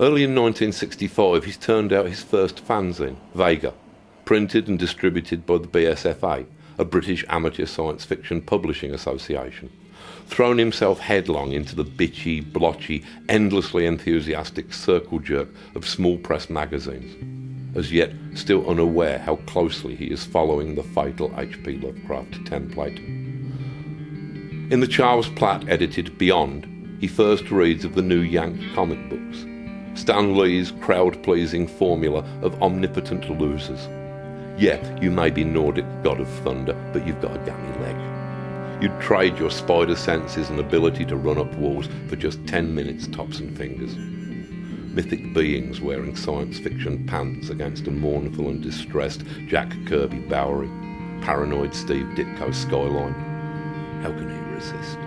Early in 1965, he's turned out his first fanzine, Vega, printed and distributed by the BSFA, a British amateur science fiction publishing association, thrown himself headlong into the bitchy, blotchy, endlessly enthusiastic circle jerk of small press magazines, as yet still unaware how closely he is following the fatal H.P. Lovecraft template. In the Charles Platt edited Beyond, he first reads of the new Yank comic books, Stan Lee's crowd-pleasing formula of omnipotent losers. Yeah, you may be Nordic god of thunder, but you've got a gammy leg. You'd trade your spider senses and ability to run up walls for just 10 minutes tops and fingers. Mythic beings wearing science fiction pants against a mournful and distressed Jack Kirby Bowery, paranoid Steve Ditko skyline. How can he resist?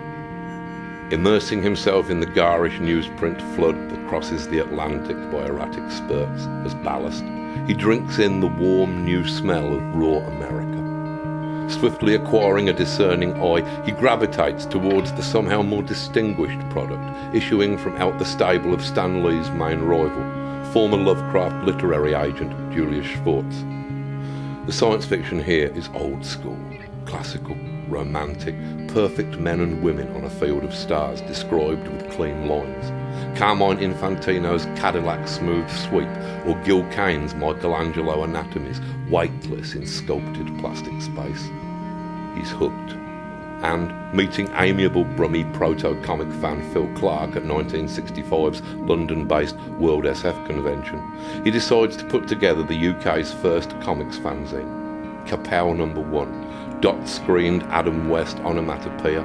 Immersing himself in the garish newsprint flood that crosses the Atlantic by erratic spurts as ballast, he drinks in the warm new smell of raw America. Swiftly acquiring a discerning eye, he gravitates towards the somehow more distinguished product issuing from out the stable of Stan Lee's main rival, former Lovecraft literary agent Julius Schwartz. The science fiction here is old school, classical, romantic, perfect men and women on a field of stars described with clean lines. Carmine Infantino's Cadillac Smooth Sweep or Gil Kane's Michelangelo Anatomies, weightless in sculpted plastic space. He's hooked. And, meeting amiable Brummy proto-comic fan Phil Clark at 1965's London-based World SF convention, he decides to put together the UK's first comics fanzine, Kapow No. 1, dot-screened Adam West onomatopoeia,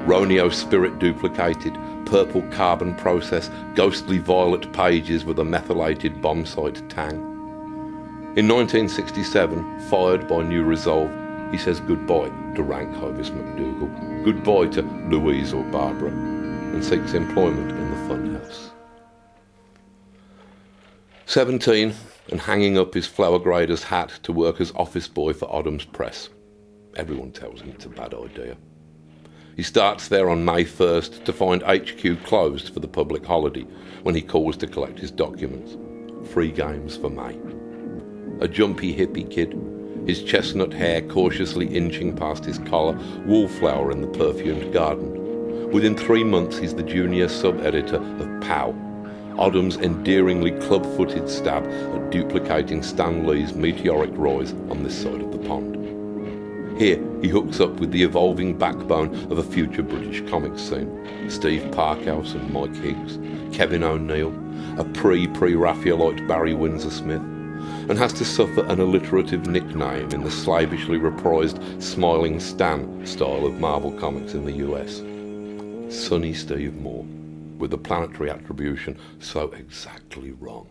Roneo spirit duplicated, purple carbon process, ghostly violet pages with a methylated bomb site tang. In 1967, fired by new resolve, he says goodbye to rank Hovis McDougall, goodbye to Louise or Barbara, and seeks employment in the funhouse. 17, and hanging up his flower grader's hat to work as office boy for Oddham's Press. Everyone tells him it's a bad idea. He starts there on May 1st to find HQ closed for the public holiday when he calls to collect his documents. Free games for May. A jumpy hippie kid, his chestnut hair cautiously inching past his collar, wallflower in the perfumed garden. Within 3 months he's the junior sub-editor of POW, Oddham's endearingly club-footed stab at duplicating Stan Lee's meteoric rise on this side of the pond. Here, he hooks up with the evolving backbone of a future British comics scene. Steve Parkhouse and Mike Higgs, Kevin O'Neill, a pre-Raphaelite Barry Windsor Smith, and has to suffer an alliterative nickname in the slavishly reprised Smiling Stan style of Marvel Comics in the US. Sonny Steve Moore, with the planetary attribution so exactly wrong.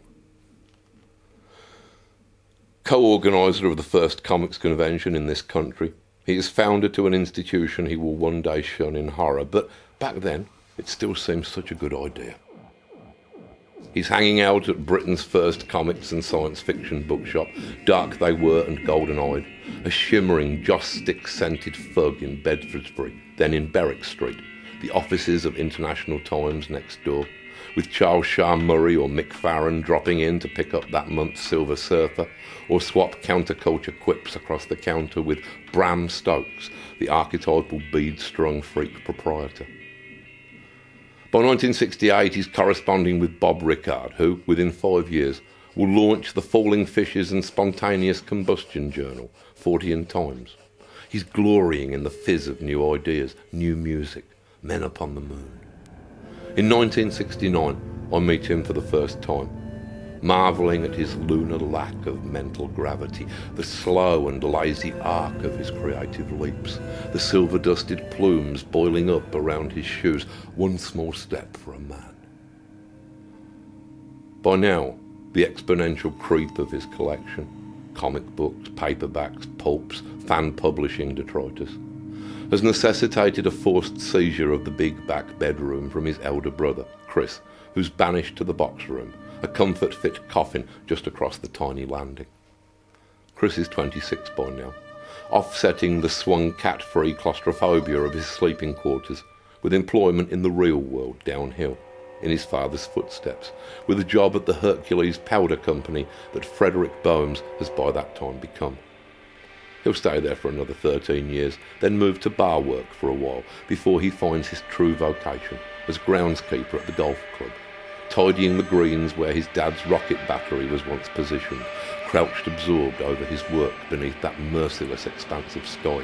Co-organiser of the first comics convention in this country, he is founder to an institution he will one day shun in horror, but back then it still seems such a good idea. He's hanging out at Britain's first comics and science fiction bookshop, Dark They Were and Golden-Eyed, a shimmering joss-stick-scented thug in Bedfordsbury, then in Berwick Street, the offices of International Times next door, with Charles Shaw Murray or Mick Farron dropping in to pick up that month's Silver Surfer, or swap counterculture quips across the counter with Bram Stokes, the archetypal bead-strung freak proprietor. By 1968, he's corresponding with Bob Rickard, who, within 5 years, will launch the Falling Fishes and Spontaneous Combustion Journal, 40 Times. He's glorying in the fizz of new ideas, new music, men upon the moon. In 1969, I meet him for the first time, marvelling at his lunar lack of mental gravity, the slow and lazy arc of his creative leaps, the silver-dusted plumes boiling up around his shoes, one small step for a man. By now, the exponential creep of his collection, comic books, paperbacks, pulps, fan publishing detritus, has necessitated a forced seizure of the big back bedroom from his elder brother, Chris, who's banished to the box room, a comfort-fit coffin just across the tiny landing. Chris is 26 by now, offsetting the swung cat-free claustrophobia of his sleeping quarters with employment in the real world downhill, in his father's footsteps, with a job at the Hercules Powder Company that Frederick Bohms has by that time become. He'll stay there for another 13 years, then move to bar work for a while before he finds his true vocation as groundskeeper at the golf club, tidying the greens where his dad's rocket battery was once positioned, crouched absorbed over his work beneath that merciless expanse of sky,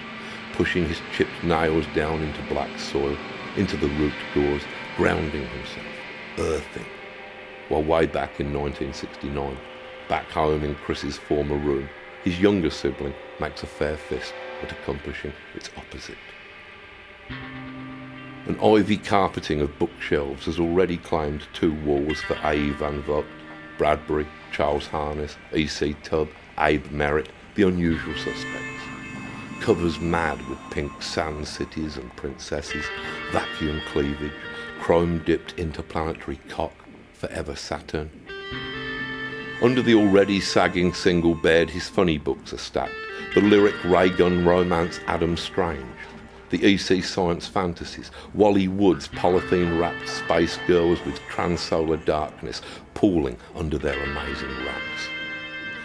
pushing his chipped nails down into black soil, into the root gauze, grounding himself, earthing. While way back in 1969, back home in Chris's former room, his younger sibling makes a fair fist at accomplishing its opposite. An ivy carpeting of bookshelves has already claimed 2 walls for A. Van Vogt, Bradbury, Charles Harness, E.C. Tubb, Abe Merritt, the unusual suspects. Covers mad with pink sand cities and princesses, vacuum cleavage, chrome-dipped interplanetary cock, forever Saturn. Under the already sagging single bed, his funny books are stacked. The lyric ray gun romance Adam Strange, the EC science fantasies, Wally Wood's polythene-wrapped space girls with transsolar darkness pooling under their amazing racks.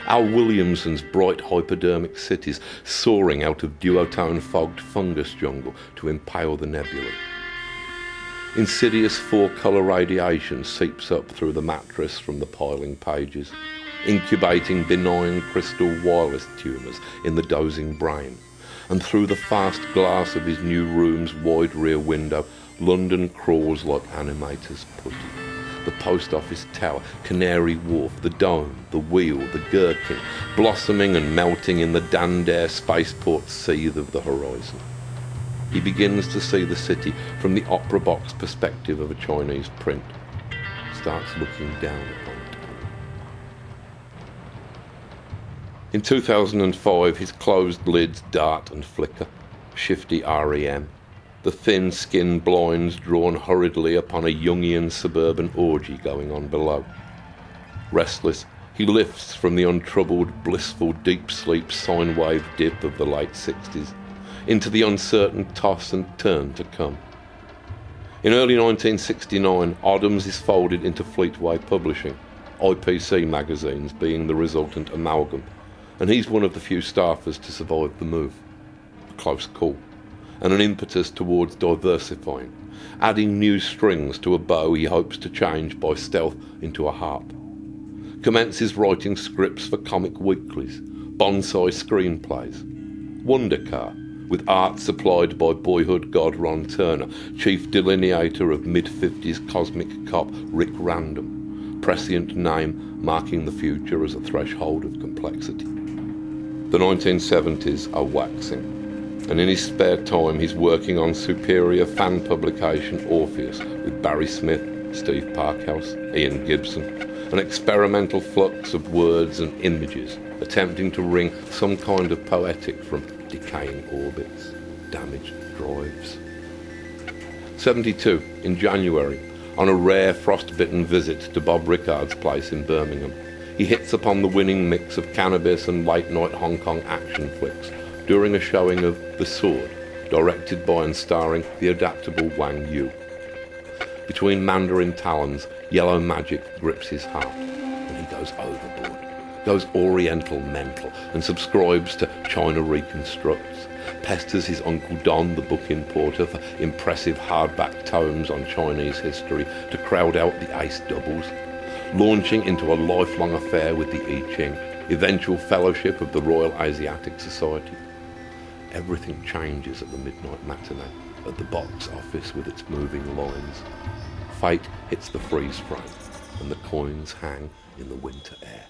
Al Williamson's bright hypodermic cities soaring out of duotone-fogged fungus jungle to impale the nebulae. Insidious 4-colour radiation seeps up through the mattress from the piling pages, incubating benign crystal wireless tumours in the dozing brain, and through the fast glass of his new room's wide rear window, London crawls like animators putty. The post office tower, Canary Wharf, the dome, the wheel, the gherkin, blossoming and melting in the Dandair spaceport seethe of the horizon. He begins to see the city from the opera box perspective of a Chinese print, starts looking down upon it. In 2005, his closed lids dart and flicker, shifty REM, the thin skin blinds drawn hurriedly upon a Jungian suburban orgy going on below. Restless, he lifts from the untroubled, blissful deep sleep sine wave dip of the late 60s into the uncertain toss and turn to come. In early 1969, Oddams is folded into Fleetway Publishing, IPC magazines being the resultant amalgam, and he's one of the few staffers to survive the move. A close call, and an impetus towards diversifying, adding new strings to a bow he hopes to change by stealth into a harp. Commences writing scripts for comic weeklies, bonsai screenplays. Wonder Car, with art supplied by boyhood god Ron Turner, chief delineator of mid-50s cosmic cop Rick Random, prescient name marking the future as a threshold of complexity. The 1970s are waxing, and in his spare time he's working on superior fan publication Orpheus with Barry Smith, Steve Parkhouse, Ian Gibson, an experimental flux of words and images attempting to wring some kind of poetic from decaying orbits, damaged drives. 72, in January, on a rare frost-bitten visit to Bob Rickard's place in Birmingham, he hits upon the winning mix of cannabis and late-night Hong Kong action flicks during a showing of The Sword, directed by and starring the adaptable Wang Yu. Between Mandarin talons, yellow magic grips his heart, and he goes overboard, goes oriental mental, and subscribes to China Reconstructs, pesters his Uncle Don, the book importer, for impressive hardback tomes on Chinese history to crowd out the ace doubles, launching into a lifelong affair with the I Ching, eventual fellowship of the Royal Asiatic Society. Everything changes at the midnight matinee, at the box office with its moving lines. Fate hits the freeze frame, and the coins hang in the winter air.